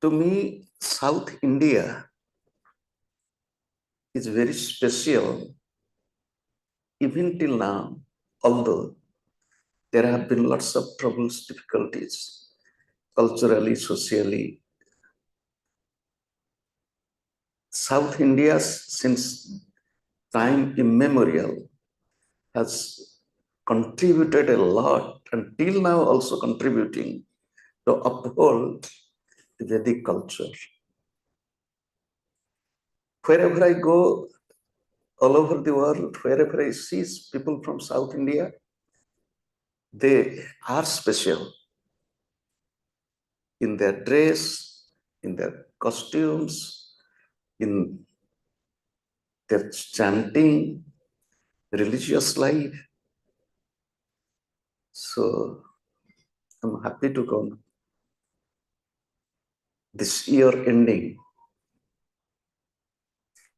To me, South India is very special even till now, although there have been lots of troubles, difficulties, culturally, socially. South India, since time immemorial, has contributed a lot and till now also contributing to uphold the Vedic culture. Wherever I go, all over the world, wherever I see people from South India, they are special in their dress, in their costumes, in their chanting, religious life. So I'm happy to come this year ending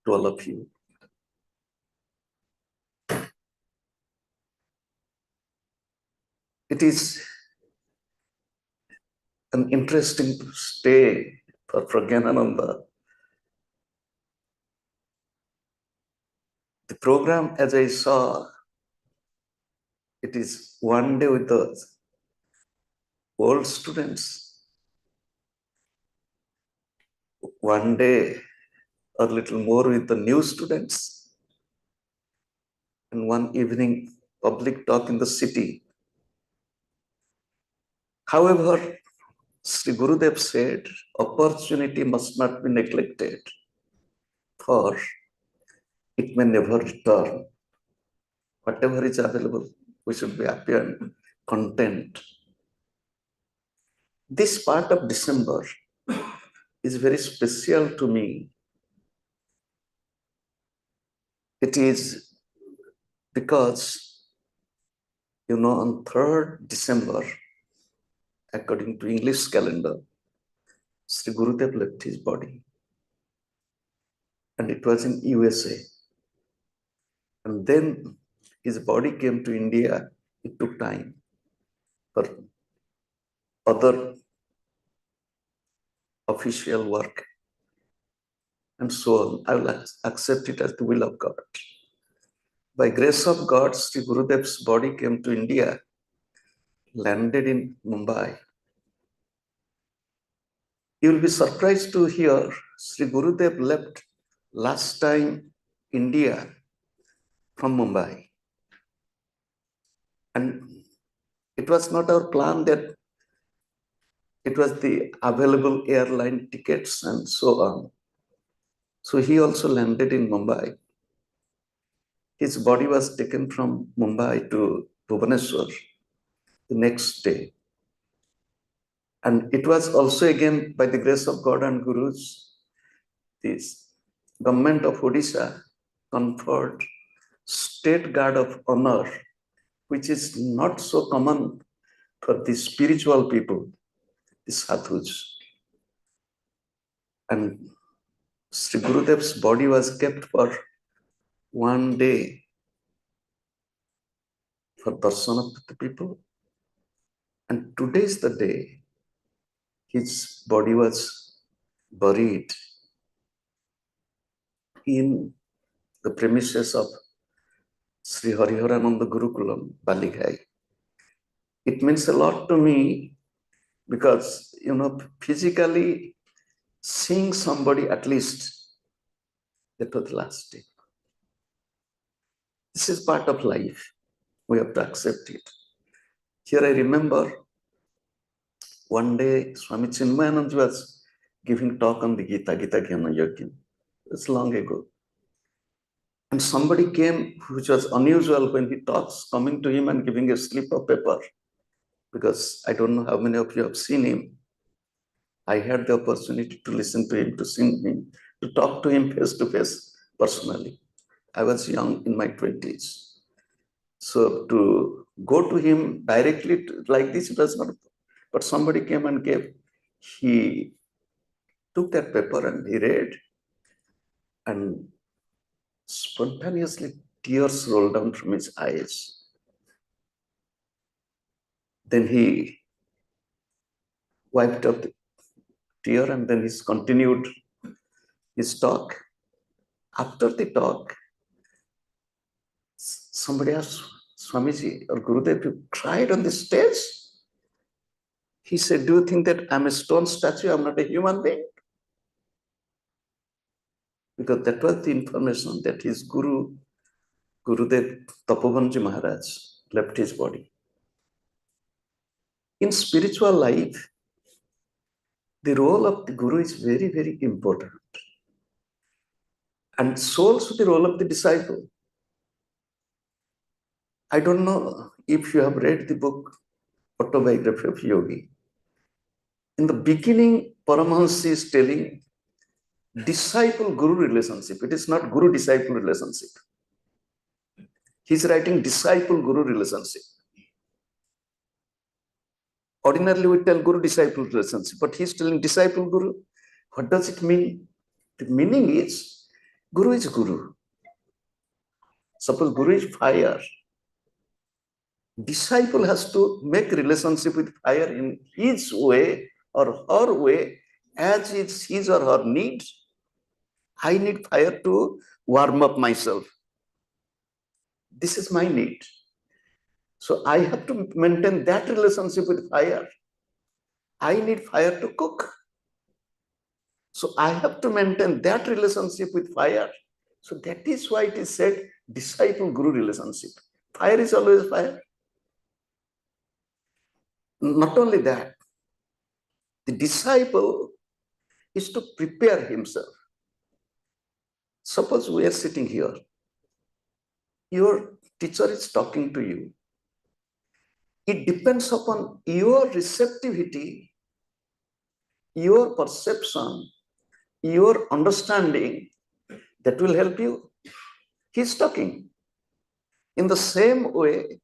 to all of you. It is an interesting stay for Pragyanananda. The program, as I saw, it is one day with the old students, one day or little more with the new students, and one evening public talk in the city. However, Sri Gurudev said, opportunity must not be neglected, for it may never return. Whatever is available, we should be happy and content. This part of December is very special to me. It is because, on 3rd December, according to English calendar, Sri Gurudev left his body. And it was in USA. And then his body came to India. It took time for other official work and so on. I will accept it as the will of God. By grace of God, Sri Gurudev's body came to India, landed in Mumbai. You will be surprised to hear Sri Gurudev left last time India from Mumbai. And it was not our plan that it was the available airline tickets and so on. So he also landed in Mumbai. His body was taken from Mumbai to Bhubaneswar the next day. And it was also again by the grace of God and Gurus, this government of Odisha conferred State Guard of Honor, which is not so common for the spiritual people, the sadhus. And Sri Gurudev's body was kept for one day for darshan of the people. And today is the day his body was buried in the premises of Sri Hariharananda Gurukulam, Balighai. It means a lot to me because, physically seeing somebody at least, that was the last day. This is part of life. We have to accept it. Here I remember one day Swami Chinmayanand was giving talk on the Gita Jnana Yajna. It's long ago. And somebody came, which was unusual when he talks, coming to him and giving a slip of paper. Because I don't know how many of you have seen him. I had the opportunity to listen to him, to sing him, to talk to him face to face personally. I was young in my 20s. So to go to him directly like this, it was not, but somebody came and gave. He took that paper and he read, and spontaneously tears rolled down from his eyes. Then he wiped up tear, and then he's continued his talk. After the talk, somebody asked, Swamiji or Gurudev, you cried on the stage? He said, do you think that I'm a stone statue? I'm not a human being? Because that was the information that his Guru, Gurudev Tapobanji Maharaj, left his body. In spiritual life, the role of the Guru is very, very important. And so also the role of the disciple. I don't know if you have read the book Autobiography of Yogi. In the beginning, Paramahansa is telling disciple-guru relationship. It is not guru-disciple relationship. He's writing disciple-guru relationship. Ordinarily, we tell guru-disciple relationship, but he's telling disciple-guru. What does it mean? The meaning is, Guru is Guru. Suppose Guru is fire. Disciple has to make relationship with fire in his way or her way, as it's his or her need. I need fire to warm up myself. This is my need. So I have to maintain that relationship with fire. I need fire to cook. So I have to maintain that relationship with fire. So that is why it is said disciple-guru relationship. Fire is always fire. Not only that, the disciple is to prepare himself. Suppose we are sitting here. Your teacher is talking to you. It depends upon your receptivity, your perception, your understanding that will help you. He's talking. In the same way,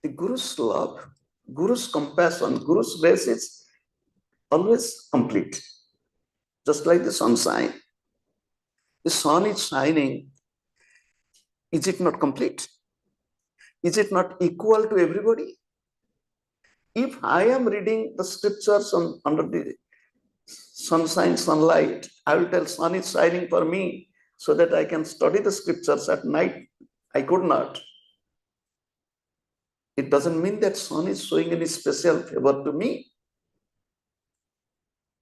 the Guru's love, Guru's compassion, Guru's grace is always complete. Just like the sunshine. The sun is shining. Is it not complete? Is it not equal to everybody? If I am reading the scriptures under the sunshine, sunlight, I will tell sun is shining for me so that I can study the scriptures at night. I could not. It doesn't mean that sun is showing any special favor to me.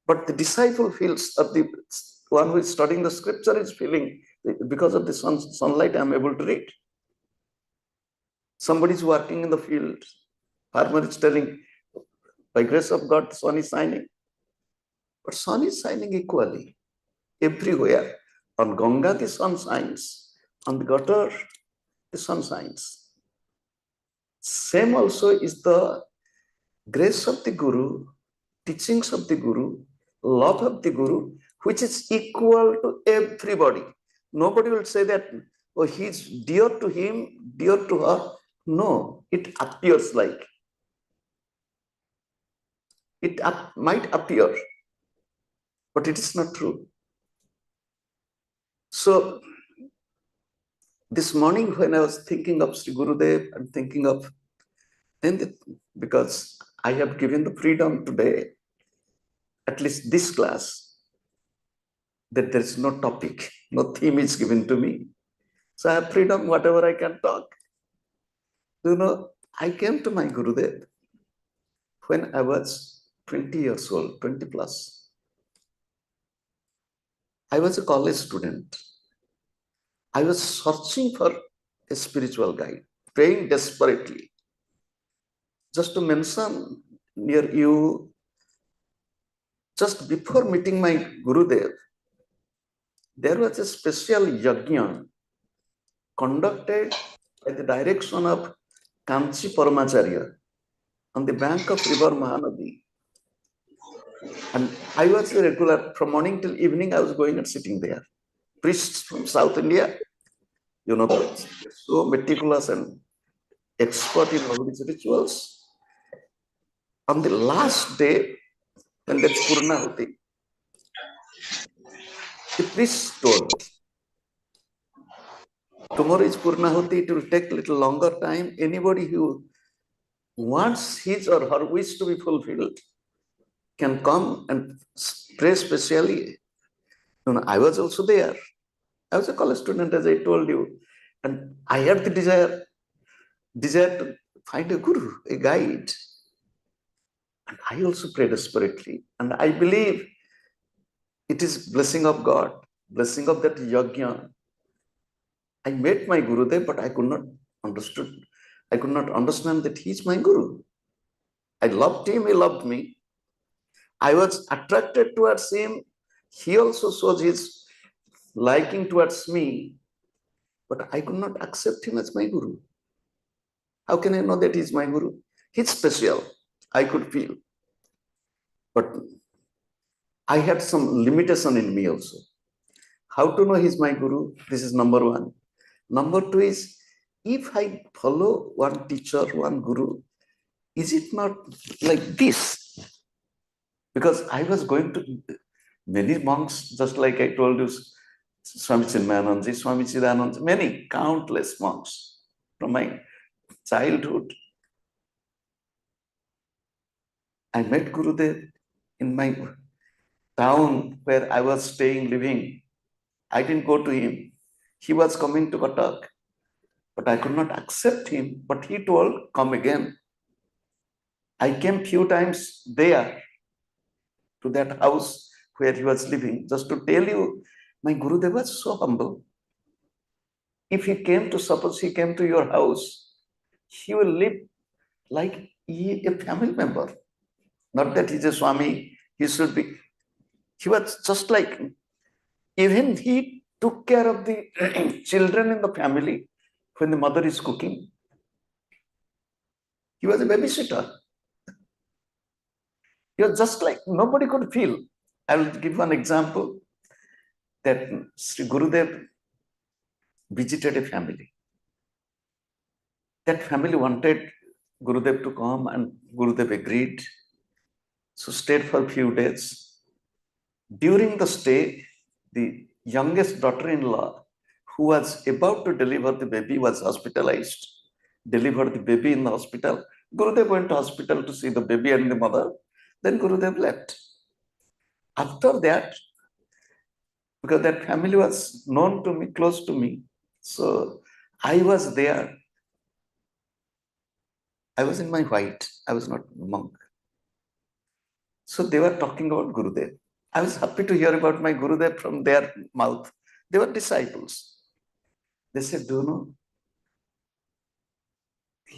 But the disciple feels, or the one who is studying the scripture is feeling, because of the sunlight, I am able to read. Somebody is working in the field. Farmer is telling, by grace of God, the sun is shining. But sun is shining equally, everywhere. On Ganga, the sun shines. On the gutter, the sun shines. Same also is the grace of the Guru, teachings of the Guru, love of the Guru, which is equal to everybody. Nobody will say that, oh, he's dear to him, dear to her. No, it appears like. It might appear, but it is not true. So, this morning when I was thinking of Sri Gurudev, I'm thinking of, because I have given the freedom today, at least this class, that there is no topic, no theme is given to me. So I have freedom, whatever I can talk. You know, I came to my Gurudev when I was 20 years old, 20 plus. I was a college student. I was searching for a spiritual guide, praying desperately. Just to mention near you, just before meeting my Gurudev, there was a special yajna conducted by the direction of Kanchi Paramacharya on the bank of river Mahanadi. And I was a regular, from morning till evening, I was going and sitting there. Priests from South India, you know, so meticulous and expert in all these rituals. On the last day, when that's Purnahuti, the priest told, tomorrow is Purnahuti, it will take a little longer time. Anybody who wants his or her wish to be fulfilled can come and pray specially. I was also there. I was a college student, as I told you. And I had the desire to find a guru, a guide. And I also pray desperately. And I believe it is blessing of God, blessing of that yajna. I met my Gurudev, but I could not understand that he is my guru. I loved him, he loved me. I was attracted towards him. He also showed his liking towards me, but I could not accept him as my guru. How can I know that he's my guru? He's special, I could feel. But I had some limitation in me also. How to know he's my guru? This is number one. Number two is, if I follow one teacher, one guru, is it not like this? Because I was going to many monks, just like I told you, Swami Chinmayananji, Swami Chidanand, many, countless monks from my childhood. I met Gurudev in my town where I was staying, living. I didn't go to him. He was coming to Katak, but I could not accept him. But he told, come again. I came few times there to that house where he was living, just to tell you, my Gurudev was so humble. If he came to, suppose he came to your house, he will live like a family member. Not that he's a Swami, he should be. He was just like, even he took care of the children in the family when the mother is cooking. He was a babysitter. He was just like, nobody could feel. I will give one example that Sri Gurudev visited a family. That family wanted Gurudev to come and Gurudev agreed. So stayed for a few days. During the stay, the youngest daughter-in-law, who was about to deliver the baby, was hospitalized. Delivered the baby in the hospital. Gurudev went to hospital to see the baby and the mother. Then Gurudev left. After that, because that family was known to me, close to me, so I was there. I was in my white. I was not a monk. So they were talking about Gurudev. I was happy to hear about my Gurudev from their mouth. They were disciples. They said, do you know,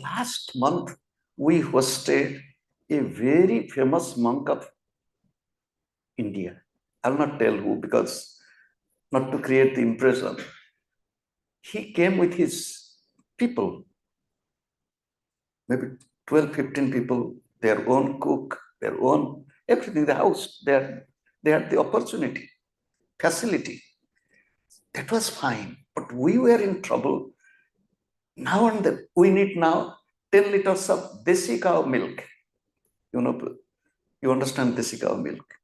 last month we hosted a very famous monk of India. I'll not tell who, because not to create the impression. He came with his people, maybe 12, 15 people, their own cook, their own everything, the house, they had the opportunity, facility. That was fine, but we were in trouble. Now and then, we need now 10 liters of desi cow milk. You understand desi cow milk,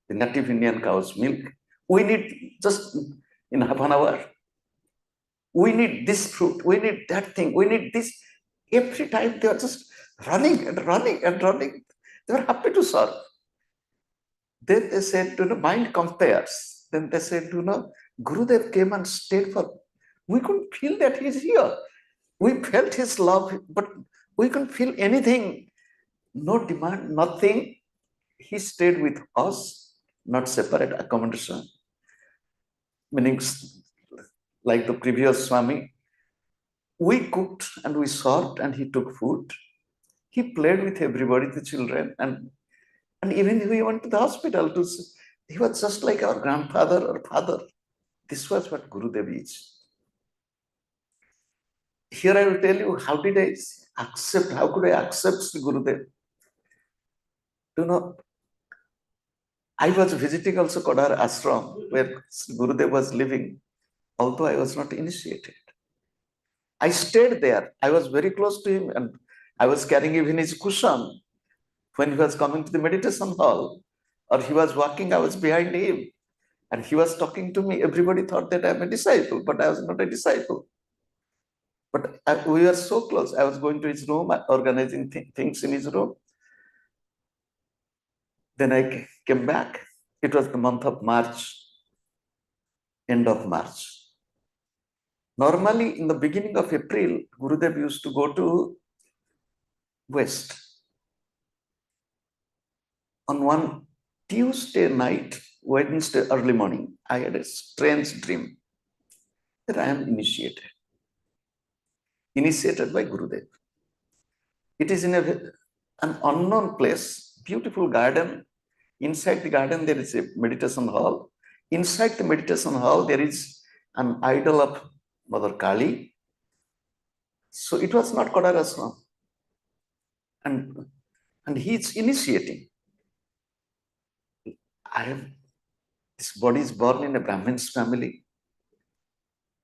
the native Indian cow's milk. We need just in half an hour. We need this fruit, we need that thing, we need this. Every time they are just running and running and running. They were happy to serve. Then they said, mind compares. Then they said, Gurudev came and stayed for, we couldn't feel that he's here. We felt his love, but we couldn't feel anything. No demand, nothing. He stayed with us, not separate accommodation. Meaning, like the previous Swami, we cooked and we served and he took food. He played with everybody, the children, and even we went to the hospital to see. He was just like our grandfather or father. This was what Gurudev is. Here I will tell you, how did I accept, how could I accept Gurudev? I was visiting also Kodar Ashram, where Gurudev was living, although I was not initiated. I stayed there. I was very close to him, and I was carrying even his cushion. When he was coming to the meditation hall, or he was walking, I was behind him. And he was talking to me. Everybody thought that I'm a disciple, but I was not a disciple. But we were so close. I was going to his room, organizing things in his room. Then came back. It was the month of March, end of March. Normally, in the beginning of April, Gurudev used to go to West. On one Tuesday night, Wednesday early morning, I had a strange dream that I am initiated by Gurudev. It is in an unknown place, beautiful garden. Inside the garden, there is a meditation hall. Inside the meditation hall, there is an idol of Mother Kali. So it was not Kodarasram. And he is initiating. This body is born in a Brahmin's family.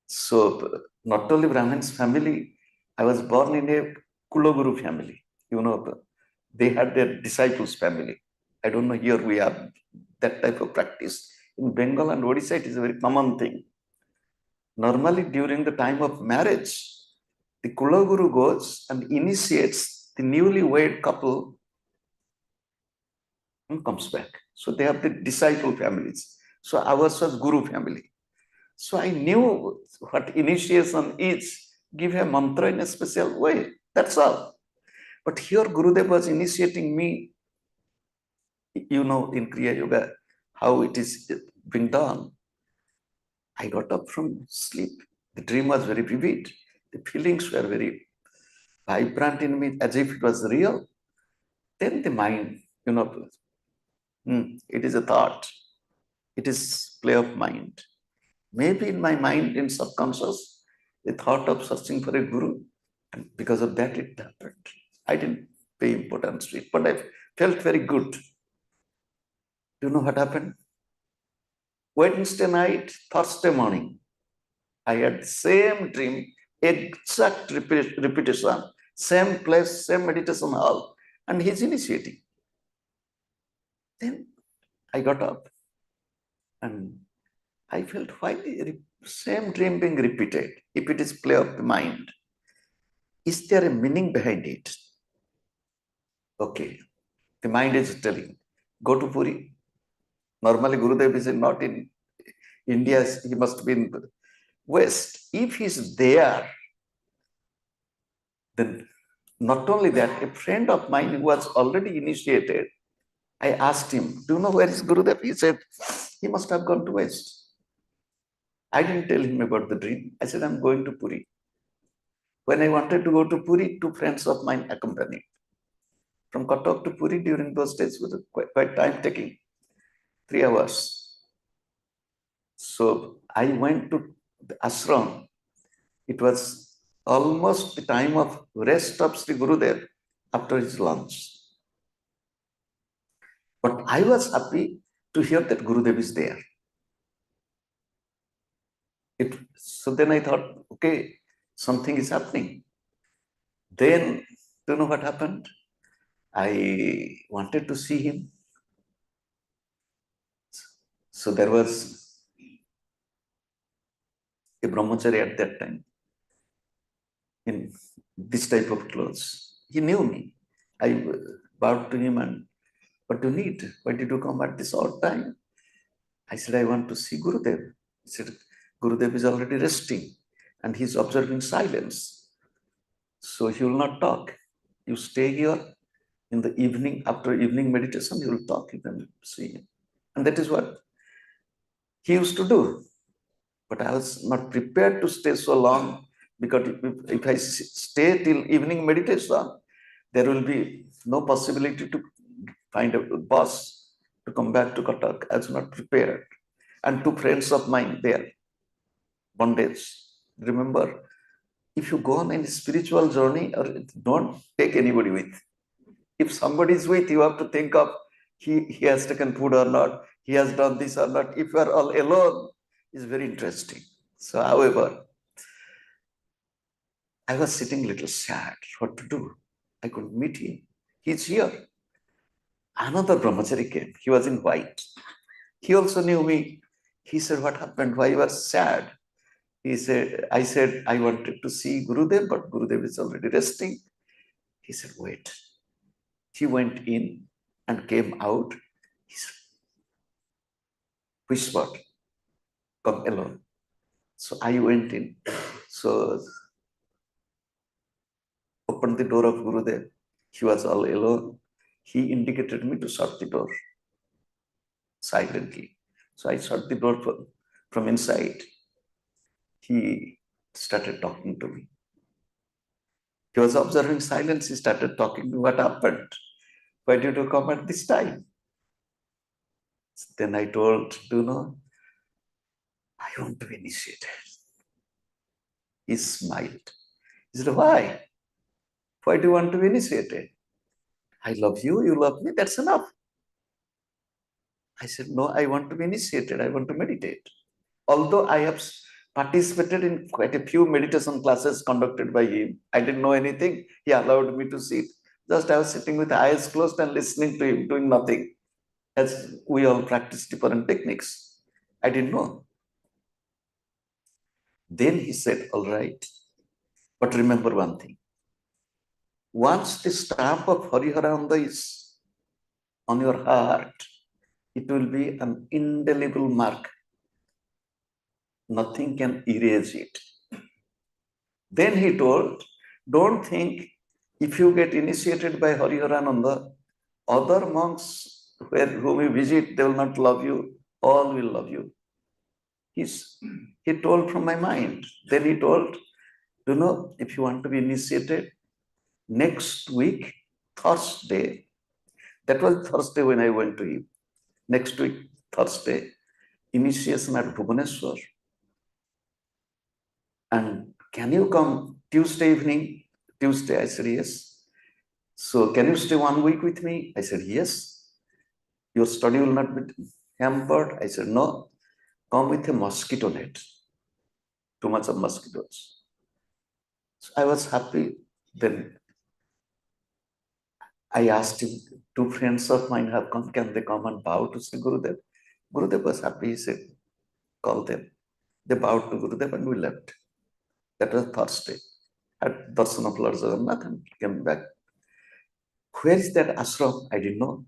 So not only Brahmin's family, I was born in a Kulaguru family. They had their disciples' family. I don't know, here we have that type of practice. In Bengal and Odisha, it is a very common thing. Normally, during the time of marriage, the Kulaguru goes and initiates the newly wed couple and comes back. So they have the disciple families. So ours was Guru family. So I knew what initiation is. Give a mantra in a special way. That's all. But here Gurudev was initiating me, in Kriya Yoga, how it is being done. I got up from sleep. The dream was very vivid. The feelings were very vibrant in me, as if it was real. Then the mind, it is a thought. It is play of mind. Maybe in my mind, in subconscious, the thought of searching for a guru, and because of that, it happened. I didn't pay importance to it, but I felt very good. Do you know what happened? Wednesday night, Thursday morning, I had the same dream, exact repetition, same place, same meditation hall, and he's initiating. Then I got up and I felt, why the same dream being repeated? If it is play of the mind, is there a meaning behind it? Okay, the mind is telling, go to Puri. Normally, Gurudev is not in India, he must be in the West. If he's there, then not only that, a friend of mine who was already initiated, I asked him, do you know where is Gurudev? He said, he must have gone to West. I didn't tell him about the dream. I said, I'm going to Puri. When I wanted to go to Puri, two friends of mine accompanied. From Cuttack to Puri during those days was quite time-taking, 3 hours. So I went to the ashram. It was almost the time of rest of Sri Gurudev after his lunch. But I was happy to hear that Gurudev is there. So then I thought, okay, something is happening. Then, do you know what happened? I wanted to see him. So there was a brahmachari at that time in this type of clothes. He knew me. I bowed to him and, what do you need? Why did you come at this odd time? I said, I want to see Gurudev. He said, Gurudev is already resting and he's observing silence. So he will not talk. You stay here in the evening, after evening meditation, you will talk, you can see him. And that is what he used to do. But I was not prepared to stay so long, because if I stay till evening meditation, there will be no possibility to find a bus to come back to Cuttack. I was not prepared. And two friends of mine there, bondage. Remember, if you go on any spiritual journey, or don't take anybody with. If somebody is with, you have to think of he has taken food or not, he has done this or not. If you are all alone, it's very interesting. So, however, I was sitting a little sad. What to do? I couldn't meet him. He's here. Another brahmachari came. He was in white. He also knew me. He said, what happened? Why you were sad? I said, I wanted to see Gurudev, but Gurudev is already resting. He said, wait. He went in and came out. He said, whispered, come alone. So I went in. So opened the door of Gurudev. He was all alone. He indicated me to shut the door silently. So I shut the door from inside. He started talking to me. He was observing silence. He started talking to me. What happened? Why did you come at this time? Then I told, do you know, I want to be initiated. He smiled. He said, why? Why do you want to be initiated? I love you, you love me, that's enough. I said, no, I want to be initiated. I want to meditate. Although I have participated in quite a few meditation classes conducted by him, I didn't know anything. He allowed me to sit. Just I was sitting with eyes closed and listening to him, doing nothing. As we all practice different techniques. I didn't know. Then he said, all right, but remember one thing. Once the stamp of Hariharananda is on your heart, it will be an indelible mark. Nothing can erase it. Then he told, don't think if you get initiated by Hariharananda, other monks whom you visit, they will not love you, all will love you. He told from my mind. Then he told, you know, if you want to be initiated, next week, Thursday, that was Thursday when I went to him. Next week, Thursday, initiation at Bhubaneswar. And can you come Tuesday evening? Tuesday, I said, yes. So can you stay 1 week with me? I said, yes. Your study will not be hampered. I said, no. Come with a mosquito net. Too much of mosquitoes. So I was happy. Then I asked him, 2 friends of mine have come. Can they come and bow to Sri Gurudev? Gurudev was happy. He said, call them. They bowed to Gurudev and we left. That was Thursday. Had darshan of Lord Jagannath and came back. Where is that ashram? I didn't know.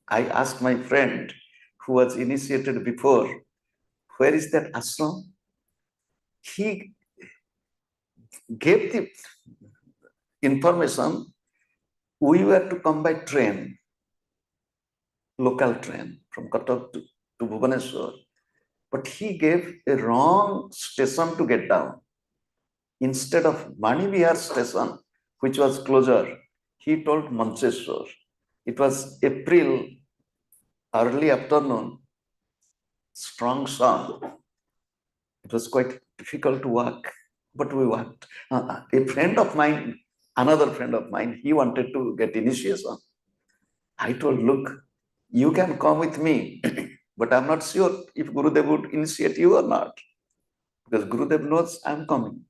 I asked my friend who was initiated before, where is that ashram? He gave the information. We were to come by train, local train from Cuttack to Bhubaneswar. But he gave a wrong station to get down. Instead of Manivihar station, which was closer, he told Mancheshwar. It was April, early afternoon, strong sun. It was quite difficult to walk, but we walked. A friend of mine, another friend of mine, he wanted to get initiation. I told, look, you can come with me, but I'm not sure if Gurudev would initiate you or not, because Gurudev knows I'm coming.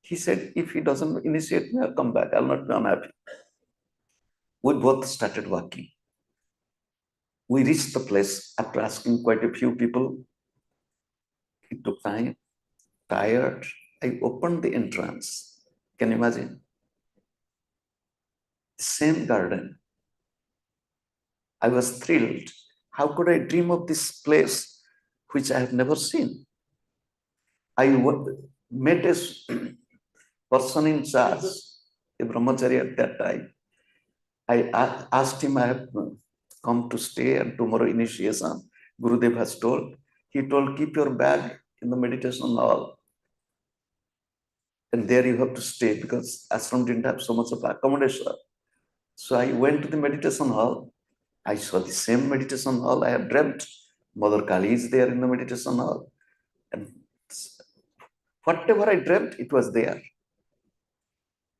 He said, if he doesn't initiate me, I'll come back. I'll not be unhappy. We both started walking. We reached the place after asking quite a few people. It took time, tired. I opened the entrance. Can you imagine? The same garden. I was thrilled. How could I dream of this place which I have never seen? I met a person in charge, a brahmachari at that time. I asked him, I have come to stay and tomorrow initiation. Gurudev has told. He told, keep your bag in the meditation hall. And there you have to stay because ashram didn't have so much of accommodation. So I went to the meditation hall. I saw the same meditation hall I had dreamt. Mother Kali is there in the meditation hall. And whatever I dreamt, it was there.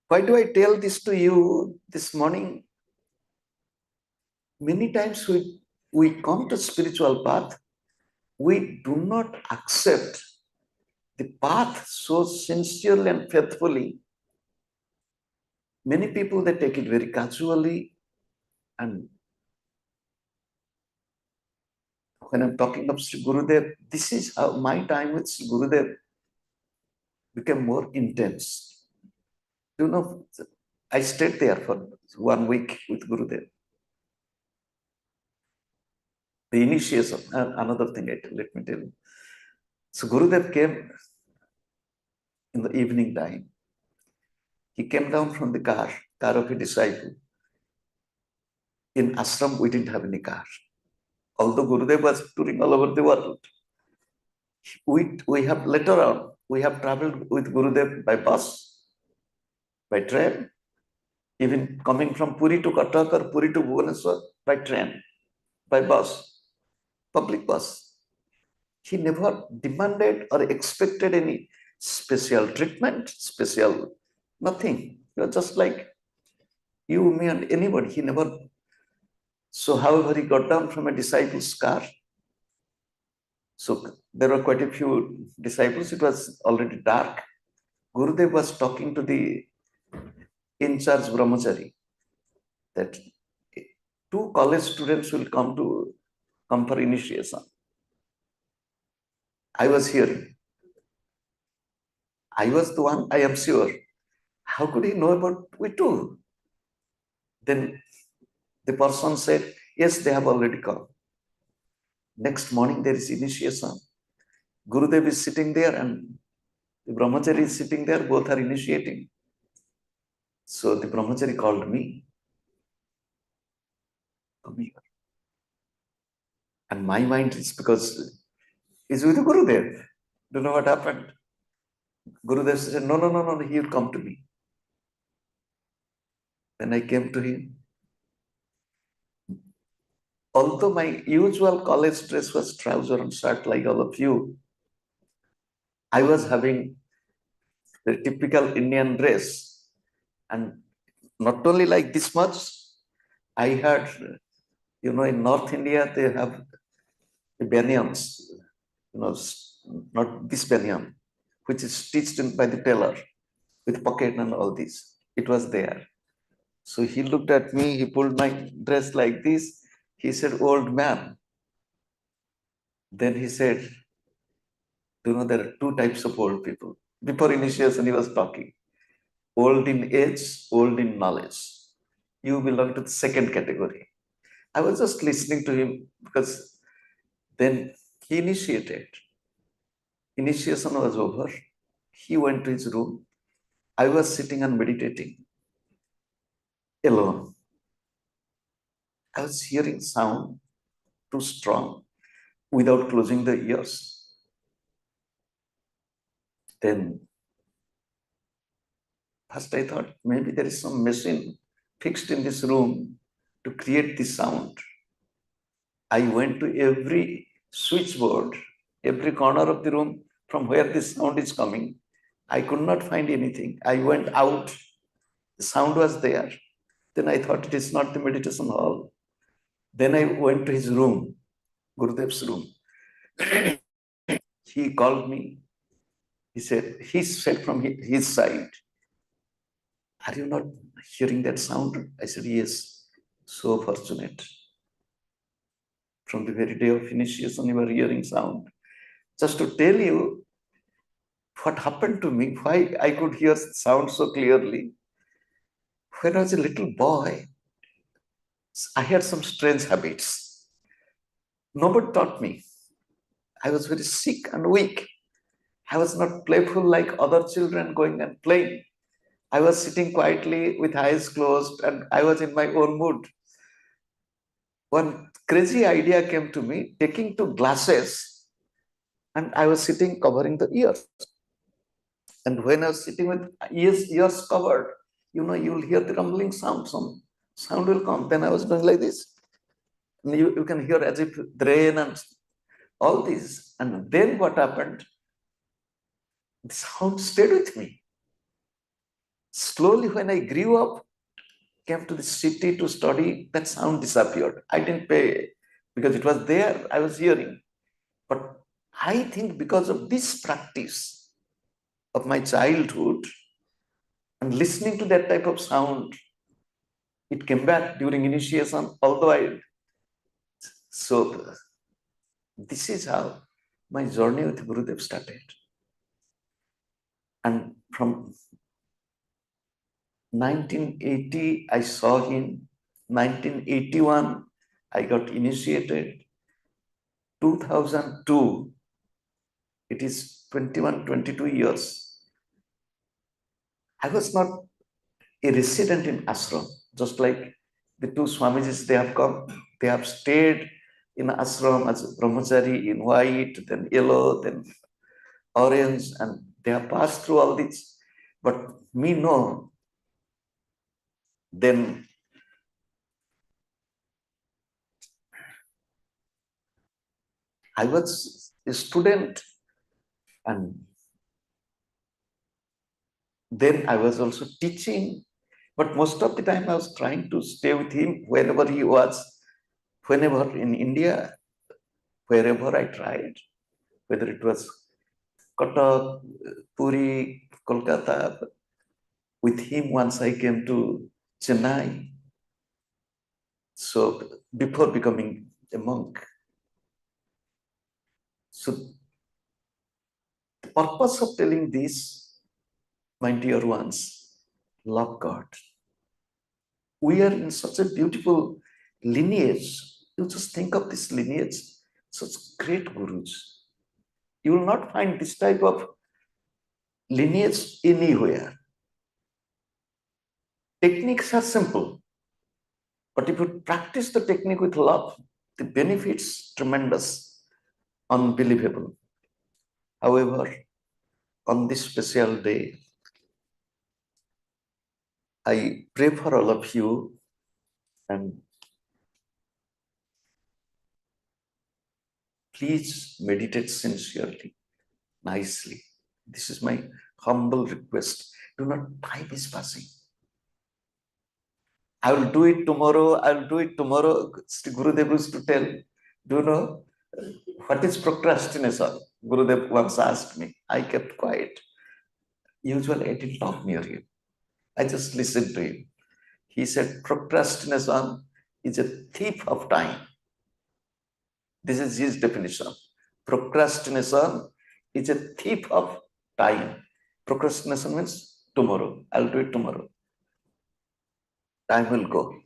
Why do I tell this to you this morning? Many times we come to spiritual path, we do not accept the path so sincerely and faithfully. Many people, they take it very casually. And when I'm talking of Sri Gurudev, this is how my time with Sri Gurudev became more intense. You know, I stayed there for 1 week with Gurudev. The initiation, another thing, let me tell you. So Gurudev came in the evening time. He came down from the car of a disciple. In ashram, we didn't have any car. Although Gurudev was touring all over the world, we have later on, we have traveled with Gurudev by bus, by train, even coming from Puri to Cuttack or Puri to Bhubaneswar by train, by bus, public bus. He never demanded or expected any special treatment, special nothing. He was just like you, me, and anybody. He never. So, however, he got down from a disciple's car. So there were quite a few disciples. It was already dark. Gurudev was talking to the in-charge brahmachari that two college students will come for initiation. I was hearing. I was the one, I am sure. How could he know about we two? Then the person said, yes, they have already come. Next morning there is initiation. Gurudev is sitting there and the brahmachari is sitting there, both are initiating. So the brahmachari called me. Come here. And my mind is because it's with Gurudev. Don't know what happened. Gurudev said, no, he will come to me. Then I came to him. Although my usual college dress was trouser and shirt like all of you, I was having the typical Indian dress. And not only like this much, I had, in North India, they have the banyans, not this banyan, which is stitched in by the tailor with pocket and all this. It was there. So he looked at me, he pulled my dress like this. He said, old man. Then he said, there are two types of old people. Before initiation, he was talking. Old in age, old in knowledge. You belong to the second category. I was just listening to him because then he initiated. Initiation was over. He went to his room. I was sitting and meditating alone. I was hearing sound too strong without closing the ears. Then first I thought maybe there is some machine fixed in this room to create this sound. I went to every switchboard, every corner of the room from where this sound is coming. I could not find anything. I went out. The sound was there. Then I thought it is not the meditation hall. Then I went to his room, Gurudev's room. He called me. He said from his side, are you not hearing that sound? I said, yes. So fortunate. From the very day of initiation, you were hearing sound. Just to tell you what happened to me, why I could hear sound so clearly. When I was a little boy, I had some strange habits. Nobody taught me. I was very sick and weak. I was not playful like other children going and playing. I was sitting quietly with eyes closed and I was in my own mood. One crazy idea came to me, taking two glasses, and I was sitting covering the ears. And when I was sitting with ears covered, you'll hear the rumbling sound. Some sound will come. Then I was doing like this. And you can hear as if the rain and all this. And then what happened? The sound stayed with me. Slowly, when I grew up, came to the city to study, that sound disappeared. I didn't pay because it was there, I was hearing. But I think because of this practice of my childhood and listening to that type of sound, it came back during initiation, although so this is how my journey with Gurudev started. And from 1980, I saw him. 1981, I got initiated. 2002, it is 21, 22 years. I was not a resident in ashram, just like the two Swamijis, they have come, they have stayed in ashram as brahmachari in white, then yellow, then orange, and they have passed through all this. But me, no. Then I was a student, and then I was also teaching. But most of the time I was trying to stay with him wherever he was, whenever in India, wherever I tried, whether it was Cuttack, Puri, Kolkata. With him, once I came to Chennai, so before becoming a monk. So the purpose of telling this, my dear ones, love God. We are in such a beautiful lineage. You just think of this lineage, such great gurus. You will not find this type of lineage anywhere. Techniques are simple, but if you practice the technique with love, the benefits tremendous, unbelievable. However, on this special day, I pray for all of you, and please meditate sincerely, nicely. This is my humble request. Do not, time is passing. I will do it tomorrow. I will do it tomorrow. Gurudev used to tell, do you know what is procrastination? Gurudev once asked me. I kept quiet. Usually I didn't talk near him. I just listened to him. He said, procrastination is a thief of time. This is his definition. Procrastination is a thief of time. Procrastination means tomorrow. I'll do it tomorrow. Time will go.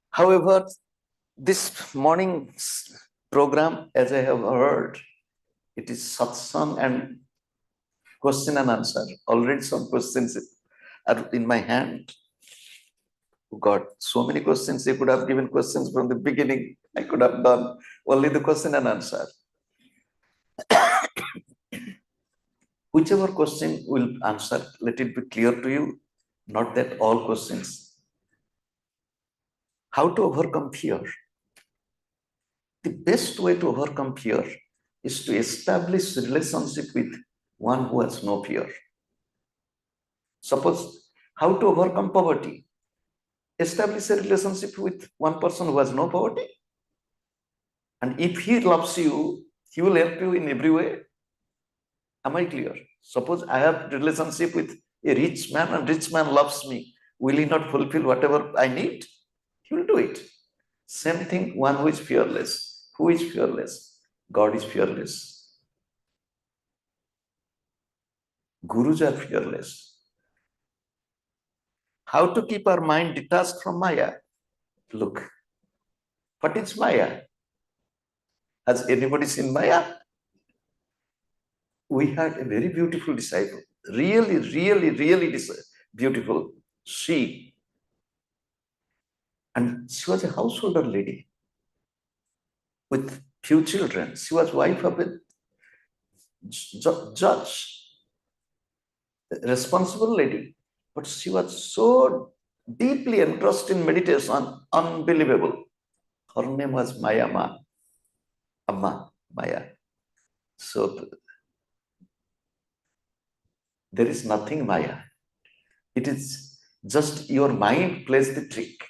However, this morning's program, as I have heard, it is satsang and question and answer. Already some questions are in my hand. God, so many questions. They could have given questions from the beginning. I could have done only the question and answer. Whichever question will answer, let it be clear to you, not that all questions. How to overcome fear? The best way to overcome fear is to establish a relationship with one who has no fear. Suppose, how to overcome poverty? Establish a relationship with one person who has no poverty. And if he loves you, he will help you in every way. Am I clear? Suppose I have relationship with a rich man and rich man loves me. Will he not fulfill whatever I need? He will do it. Same thing, one who is fearless. Who is fearless? God is fearless. Gurus are fearless. How to keep our mind detached from Maya? Look, what is Maya? Has anybody seen Maya? We had a very beautiful disciple, really beautiful. And she was a householder lady with few children. She was wife of a judge, responsible lady. But she was so deeply engrossed in meditation, unbelievable. Her name was Maya Ma, Amma, Maya. So there is nothing Maya. It is just your mind plays the trick.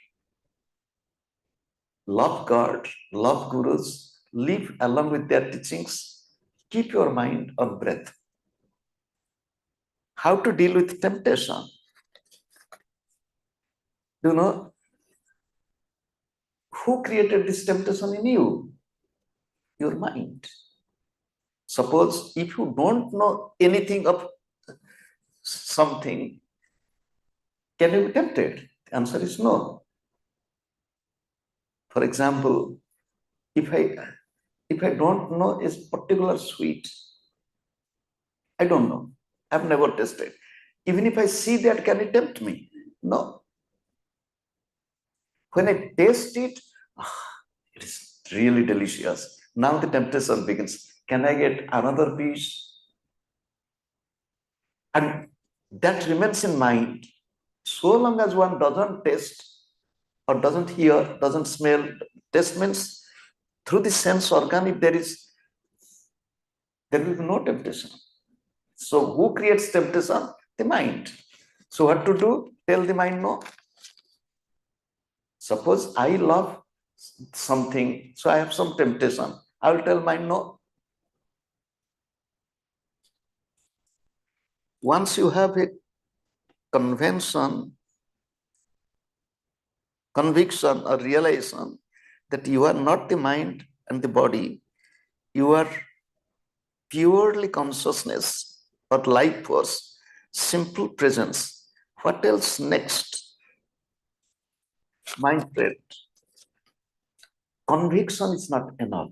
Love God, love gurus, live along with their teachings, keep your mind on breath. How to deal with temptation? Do you know who created this temptation in you? Your mind. Suppose if you don't know anything of something, can you be tempted? The answer is no. For example, if I If I don't know a particular sweet, I don't know. I've never tasted. Even if I see that, can it tempt me? No. When I taste it, it is really delicious. Now the temptation begins. Can I get another piece? And that remains in mind. So long as one doesn't taste or doesn't hear, doesn't smell, taste means through the sense organ, if there will be no temptation. So who creates temptation? The mind. So what to do? Tell the mind no. Suppose I love something, so I have some temptation. I will tell mind no. Once you have a conviction or realization that you are not the mind and the body, you are purely consciousness or life force, simple presence. What else next? My friend, conviction is not enough.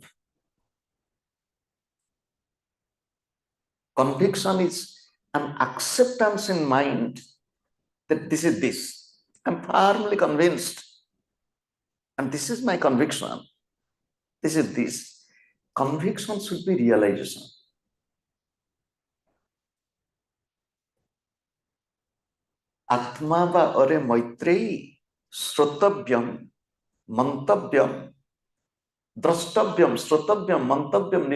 Conviction is an acceptance in mind that this is this. I'm firmly convinced, and this is my conviction. This is this. Conviction should be realization. Atma va ore maitreyi srotavyam mantavyam drashtavyam srotavyam mantavyam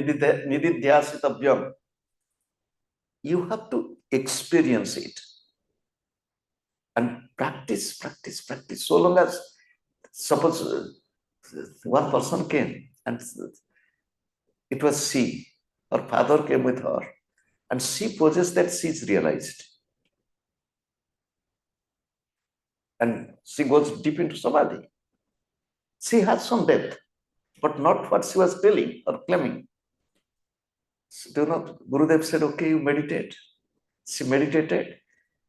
nididhyasitavyam. You have to experience it and practice. So long as, suppose one person came and it was she, her father came with her, and she possessed that she is realized. And she goes deep into samadhi. She has some depth, but not what she was telling or claiming. So, do you know, Gurudev said, okay, you meditate. She meditated.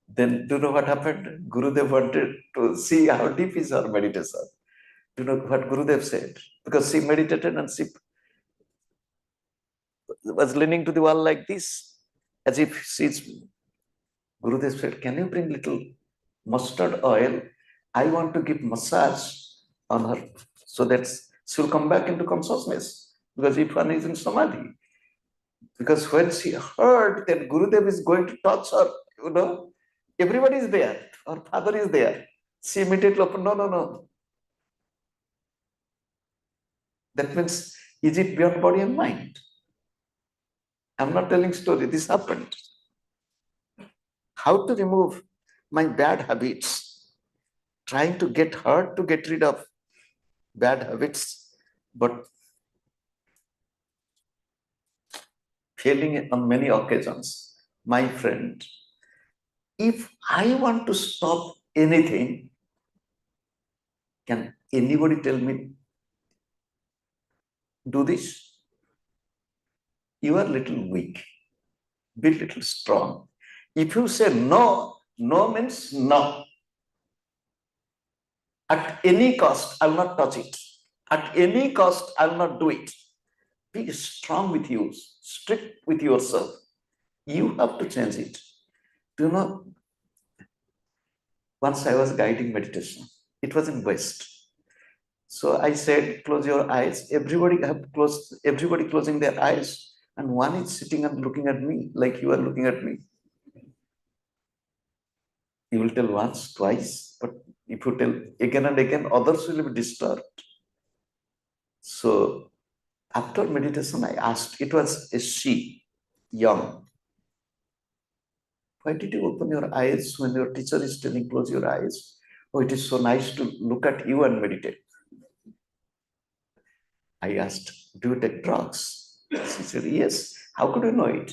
Then do you know what happened? Gurudev wanted to see how deep is her meditation. Do you know what Gurudev said? Because she meditated and she was leaning to the wall like this, as if she's. Gurudev said, can you bring little mustard oil? I want to give massage on her so that she'll come back into consciousness. Because if one is in samadhi, because when she heard that Gurudev is going to touch her, everybody is there. Her father is there. She immediately opened, no. That means, is it beyond body and mind? I'm not telling story. This happened. How to remove my bad habits? Trying to get her to get rid of bad habits, but failing on many occasions. My friend, if I want to stop anything, can anybody tell me, do this? You are little weak, be little strong. If you say no, no means no. At any cost, I'll not touch it. At any cost, I'll not do it. Be strong with you, strict with yourself. You have to change it. Do you know, once I was guiding meditation. It was in West. So I said, close your eyes. Everybody closing their eyes. And one is sitting and looking at me like you are looking at me. You will tell once, twice, but if you tell again and again, others will be disturbed. So after meditation, I asked, it was a she, young. Why did you open your eyes when your teacher is telling close your eyes? Oh, it is so nice to look at you and meditate. I asked, do you take drugs? She said, yes. How could you know it?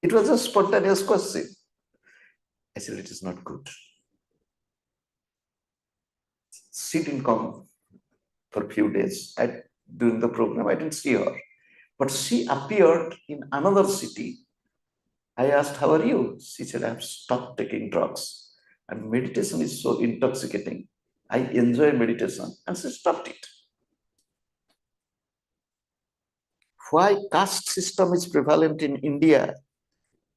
It was a spontaneous question. I said, it is not good. She didn't come for a few days. During the program, I didn't see her. But she appeared in another city. I asked, how are you? She said, I have stopped taking drugs. And meditation is so intoxicating. I enjoy meditation. And she stopped it. Why caste system is prevalent in India,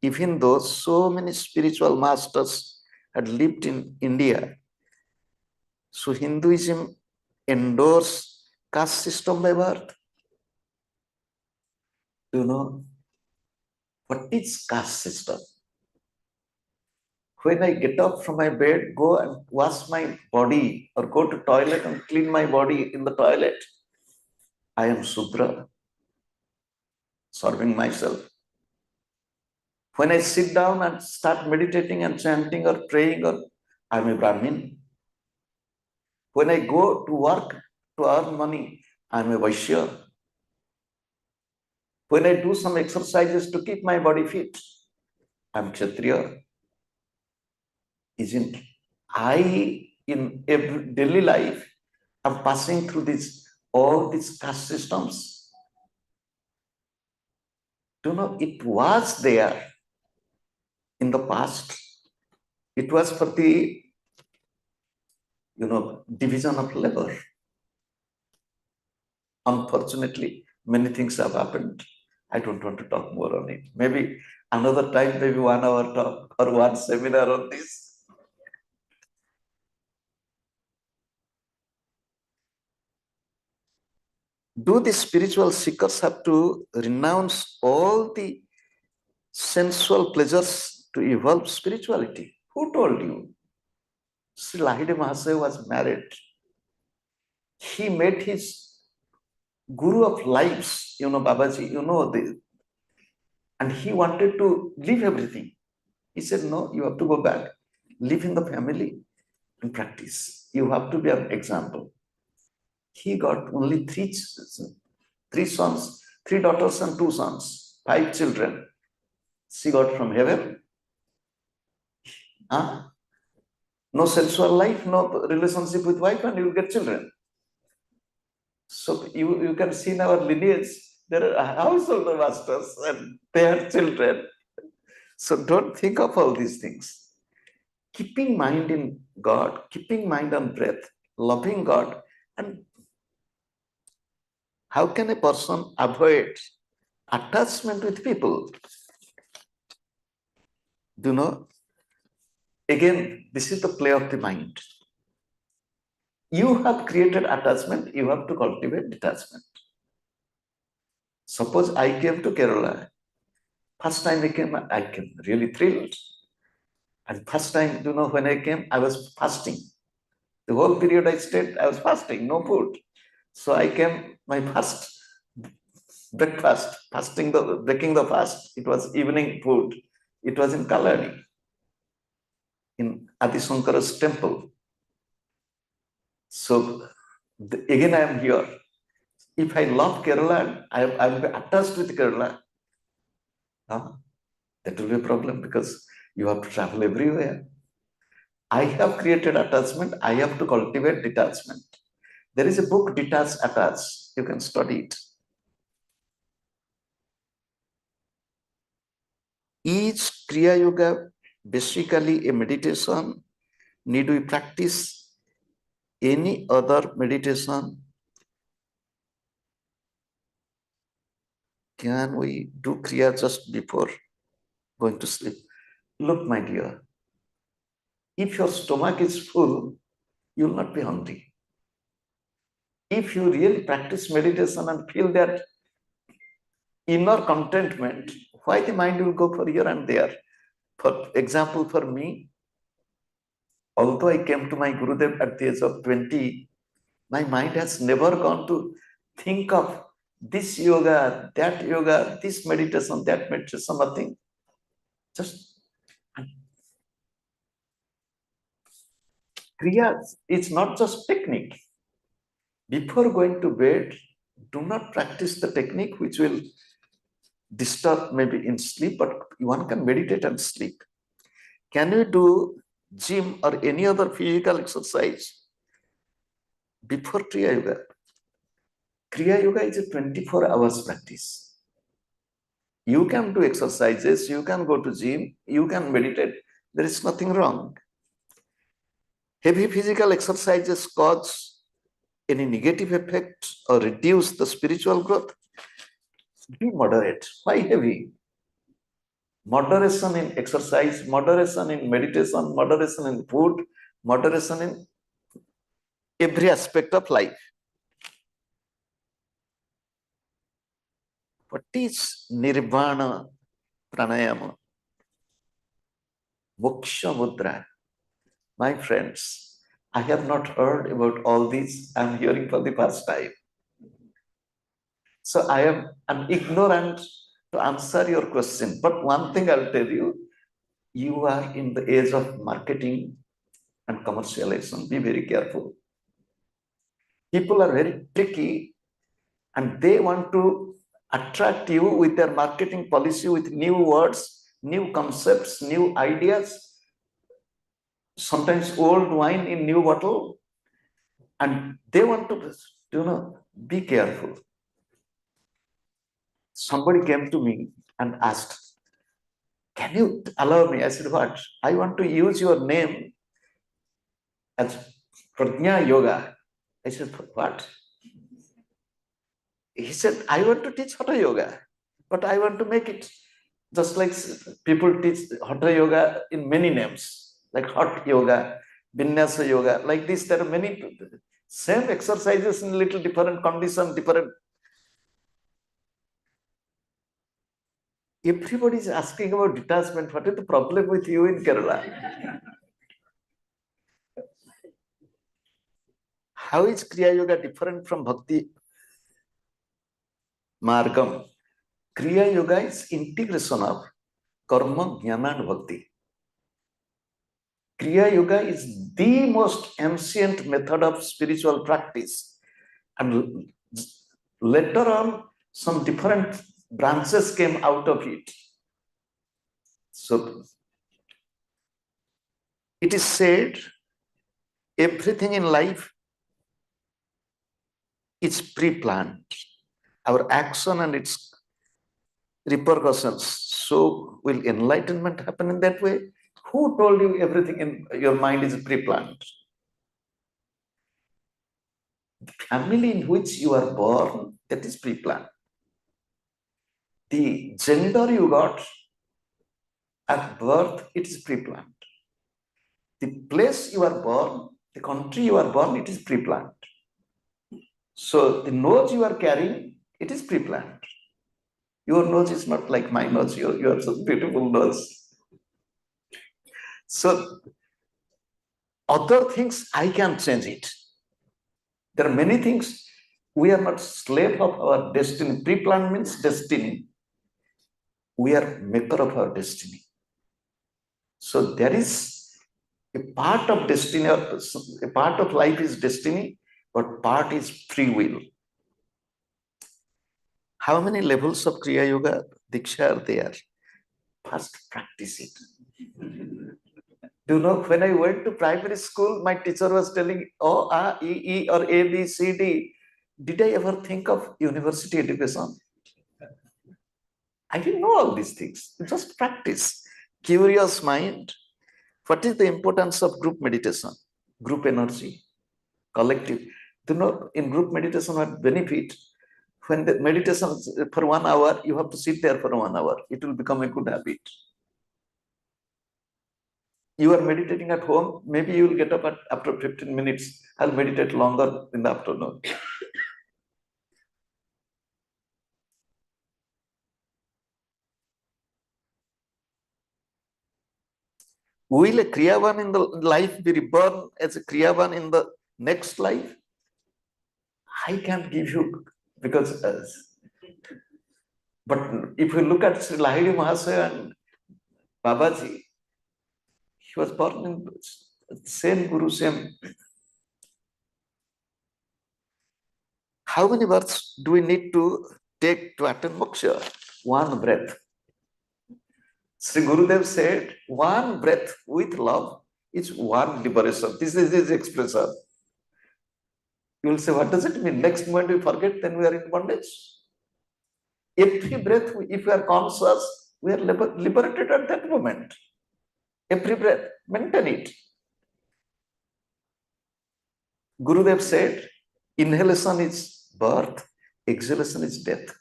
even though so many spiritual masters had lived in India? So Hinduism endorse caste system by birth. Do you know what is caste system? When I get up from my bed, go and wash my body or go to toilet and clean my body in the toilet, I am Sudra, serving myself. When I sit down and start meditating and chanting or praying, or I'm a Brahmin. When I go to work to earn money, I'm a Vaishya. When I do some exercises to keep my body fit, I'm Kshatriya. Isn't I in every daily life am passing through all these caste systems? Do you know, it was there in the past. It was for the division of labor. Unfortunately, many things have happened. I don't want to talk more on it. Maybe another time, maybe 1 hour talk or one seminar on this. Do the spiritual seekers have to renounce all the sensual pleasures to evolve spirituality? Who told you? Sri Lahide Mahasaya was married. He met his guru of lives, Babaji, and he wanted to leave everything. He said, no, you have to go back, live in the family and practice. You have to be an example. He got only three sons, 3 daughters and 2 sons, 5 children. She got from heaven. No sensual life, no relationship with wife, and you will get children. So you can see in our lineage, there are household masters and they have children. So don't think of all these things. Keeping mind in God, keeping mind on breath, loving God. And how can a person avoid attachment with people? Do you know? Again, this is the play of the mind. You have created attachment, you have to cultivate detachment. Suppose I came to Kerala. First time I came really thrilled. And first time, when I came, I was fasting. The whole period I stayed, I was fasting, no food. So I came, my first breakfast, breaking the fast. It was evening food. It was in Kalani, in Adi Shankara's temple. So again, I am here. If I love Kerala, I will be attached with Kerala. That will be a problem because you have to travel everywhere. I have created attachment. I have to cultivate detachment. There is a book, Detach, Attach. You can study it. Each Kriya Yoga basically a meditation. Need we practice any other meditation? Can we do Kriya just before going to sleep? Look, my dear, if your stomach is full, you will not be hungry. If you really practice meditation and feel that inner contentment, why the mind will go for here and there? For example, for me, although I came to my Gurudev at the age of 20, my mind has never gone to think of this yoga, this meditation, that meditation, nothing. Just Kriya, it's not just technique. Before going to bed, do not practice the technique which will disturb maybe in sleep, but one can meditate and sleep. Can you do gym or any other physical exercise before Kriya Yoga? Kriya Yoga is a 24 hours practice. You can do exercises, you can go to gym, you can meditate. There is nothing wrong. Heavy physical exercises cause any negative effect or reduce the spiritual growth? Be moderate. Why heavy? Moderation in exercise, moderation in meditation, moderation in food, moderation in every aspect of life. What is nirvana pranayama? Moksha mudra. My friends, I have not heard about all these. I am hearing for the first time. So I am ignorant to answer your question. But one thing I'll tell you, you are in the age of marketing and commercialization. Be very careful. People are very tricky and they want to attract you with their marketing policy with new words, new concepts, new ideas, sometimes old wine in new bottle. And they want to, be careful. Somebody came to me and asked, can you allow me? I said, what? I want to use your name as Prajna Yoga. I said, what? He said, I want to teach Hatha Yoga, but I want to make it just like people teach Hatha Yoga in many names, like Hot Yoga, Vinyasa Yoga, like this. There are many same exercises in little different condition, different. Everybody is asking about detachment. What is the problem with you in Kerala? How is Kriya Yoga different from Bhakti Margam? Kriya Yoga is integration of Karma, Jnana and Bhakti. Kriya Yoga is the most ancient method of spiritual practice. And later on, some different branches came out of it. So it is said everything in life is pre-planned. Our action and its repercussions. So will enlightenment happen in that way? Who told you everything in your mind is pre-planned? The family in which you are born, that is pre-planned. The gender you got at birth, it is pre-planned. The place you are born, the country you are born, it is pre-planned. So the nose you are carrying, it is pre-planned. Your nose is not like my nose. You have such beautiful nose. So other things, I can change it. There are many things. We are not slave of our destiny. Pre-planned means destiny. We are maker of our destiny. So there is a part of destiny, a part of life is destiny, but part is free will. How many levels of Kriya Yoga Diksha are there? First, practice it. Do you know, when I went to primary school, my teacher was telling, O, A, E, or A, B, C, D. Did I ever think of university education? I didn't know all these things. Just practice. Curious mind. What is the importance of group meditation? Group energy, collective. Do you know, in group meditation, what benefit? When the meditation for 1 hour, you have to sit there for 1 hour. It will become a good habit. You are meditating at home, maybe you will get up after 15 minutes. I'll meditate longer in the afternoon. Will a Kriyavan in the life be reborn as a Kriyavan in the next life? I can't give you, because but if you look at Sri Lahiri Mahasaya and Babaji, he was born in same Guru, same. How many births do we need to take to attain moksha? One breath. Sri Gurudev said, one breath with love is one liberation. This is his expression. You will say, what does it mean? Next moment we forget, then we are in bondage. Every breath, if we are conscious, we are liberated at that moment. Every breath, maintain it. Gurudev said, inhalation is birth, exhalation is death.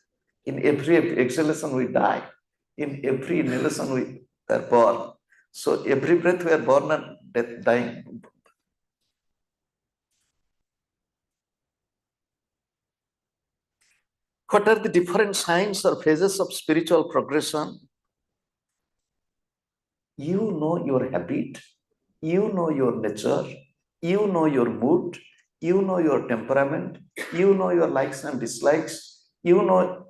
In every exhalation, we die. In every inhalation, we are born. So every breath we are born and death, dying. What are the different signs or phases of spiritual progression? You know your habit, you know your nature, you know your mood, you know your temperament, you know your likes and dislikes, you know.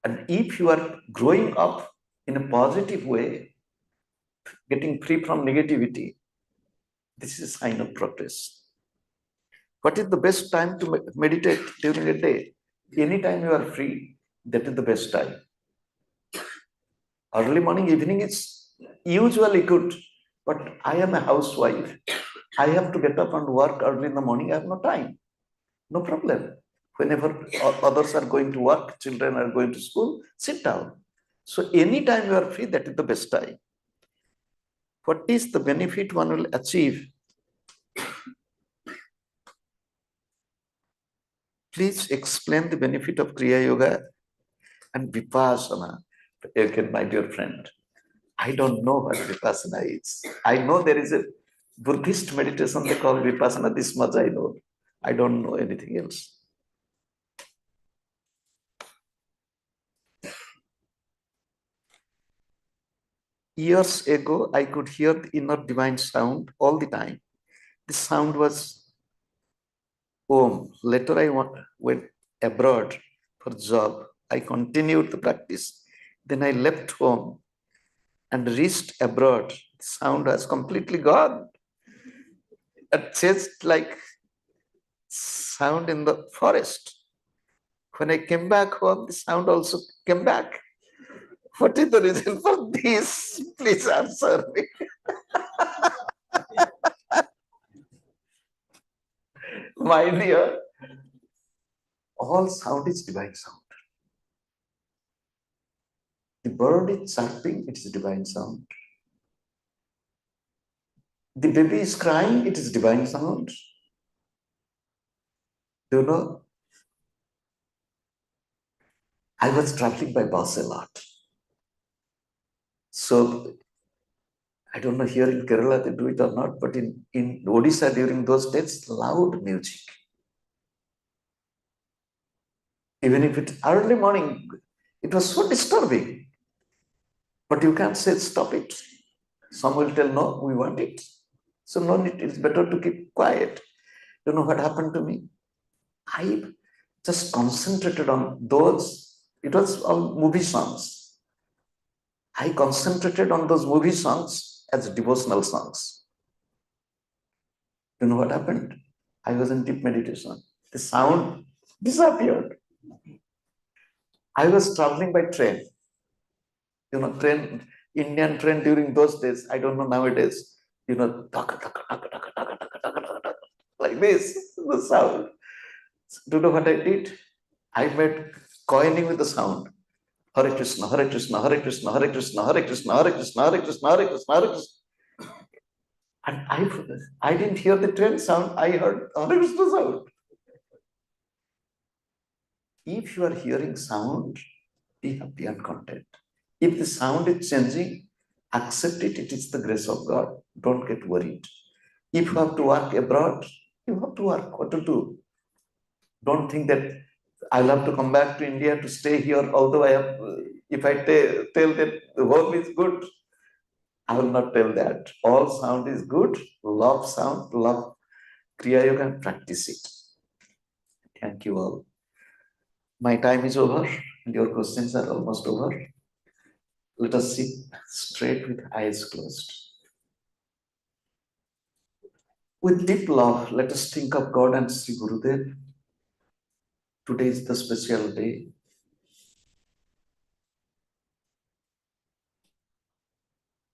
And if you are growing up in a positive way, getting free from negativity, this is a sign of progress. What is the best time to meditate during a day? Anytime you are free, that is the best time. Early morning, evening is usually good, but I am a housewife. I have to get up and work early in the morning. I have no time. No problem. Whenever others are going to work, children are going to school, sit down. So anytime you are free, that is the best time. What is the benefit one will achieve? Please explain the benefit of Kriya Yoga and Vipassana. Again, my dear friend, I don't know what Vipassana is. I know there is a Buddhist meditation they call Vipassana. This much I know. I don't know anything else. Years ago, I could hear the inner divine sound all the time. The sound was Om. Later, I went abroad for job. I continued the practice. Then I left home and reached abroad. The sound was completely gone. It just like sound in the forest. When I came back home, the sound also came back. What is the reason for this? Please answer me. My dear, all sound is divine sound. The bird is chirping, it is divine sound. The baby is crying, it is divine sound. Do you know? I was traveling by bus a lot. So I don't know here in Kerala they do it or not, but in Odisha during those days, loud music. Even if it's early morning, it was so disturbing. But you can't say stop it. Some will tell no, we want it. So no need, it's better to keep quiet. You know what happened to me? I just concentrated on those. It was all movie songs. I concentrated on those movie songs as devotional songs. You know what happened? I was in deep meditation. The sound disappeared. I was traveling by train. You know, train, Indian train during those days, I don't know nowadays, you know, like this, the sound. Do you know what I did? I made coining with the sound. Hare Krishna, Hare Krishna, Hare Krishna, Hare Krishna, Hare Krishna, Hare Krishna, Hare Krishna, Hare Krishna, Hare Krishna. And I didn't hear the train sound, I heard Hare Krishna sound. If you are hearing sound, be happy and content. If the sound is changing, accept it, it is the grace of God. Don't get worried. If you have to work abroad, you have to work. What to do? Don't think that I'll have to come back to India to stay here, although I have, if I tell that the home is good, I will not tell that. All sound is good. Love sound, love Kriya Yoga and practice it. Thank you all. My time is over and your questions are almost over. Let us sit straight with eyes closed. With deep love, let us think of God and Sri Gurudev. Today is the special day.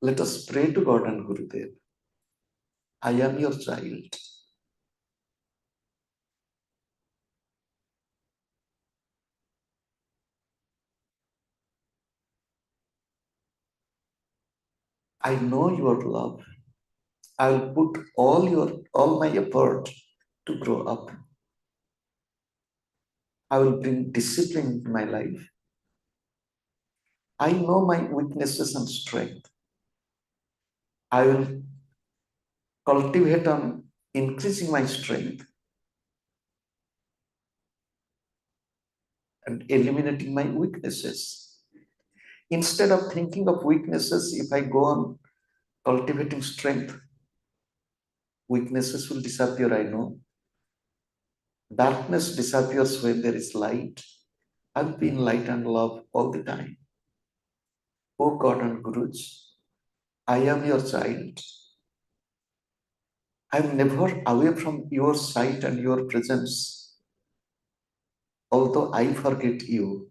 Let us pray to God and Gurudev. I am your child. I know your love. I will put all my effort to grow up. I will bring discipline into my life. I know my weaknesses and strength. I will cultivate on increasing my strength and eliminating my weaknesses. Instead of thinking of weaknesses, if I go on cultivating strength, weaknesses will disappear, I know. Darkness disappears when there is light. I'll be in light and love all the time. O God and Gurus, I am your child. I am never away from your sight and your presence. Although I forget you,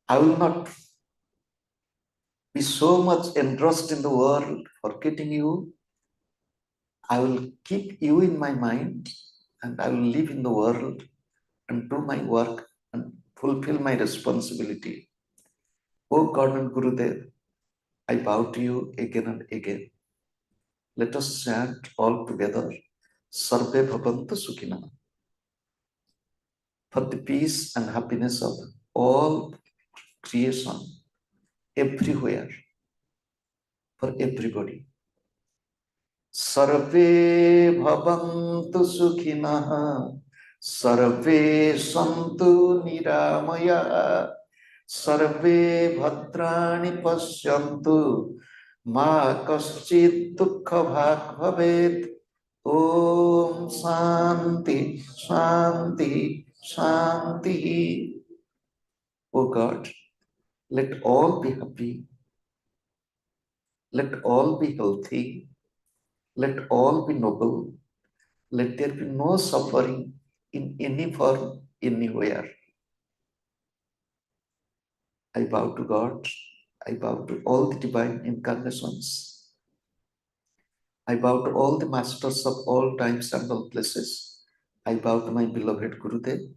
I will not be so much engrossed in the world, forgetting you. I will keep you in my mind and I will live in the world and do my work and fulfill my responsibility. O God and Gurudev, I bow to you again and again. Let us chant all together, Sarve Bhavantu Sukhina, for the peace and happiness of all creation, everywhere, for everybody. Sarve Bhavantu Sukhina, Sarve Santu Niramaya, Sarve Bhadrani Pashyantu, Ma Kaschid Dukkha Bhag Bhaved. Om Shanti, Shanti, Shanti. O God, let all be happy, let all be healthy, let all be noble, let there be no suffering in any form, anywhere. I bow to God, I bow to all the divine incarnations, I bow to all the masters of all times and all places. I bow to my beloved Gurudev,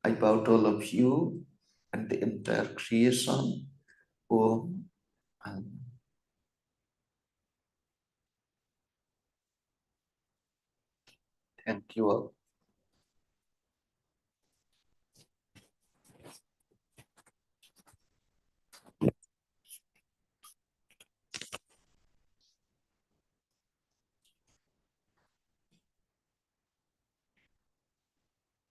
I bow to all of you and the entire creation. Om and thank you all.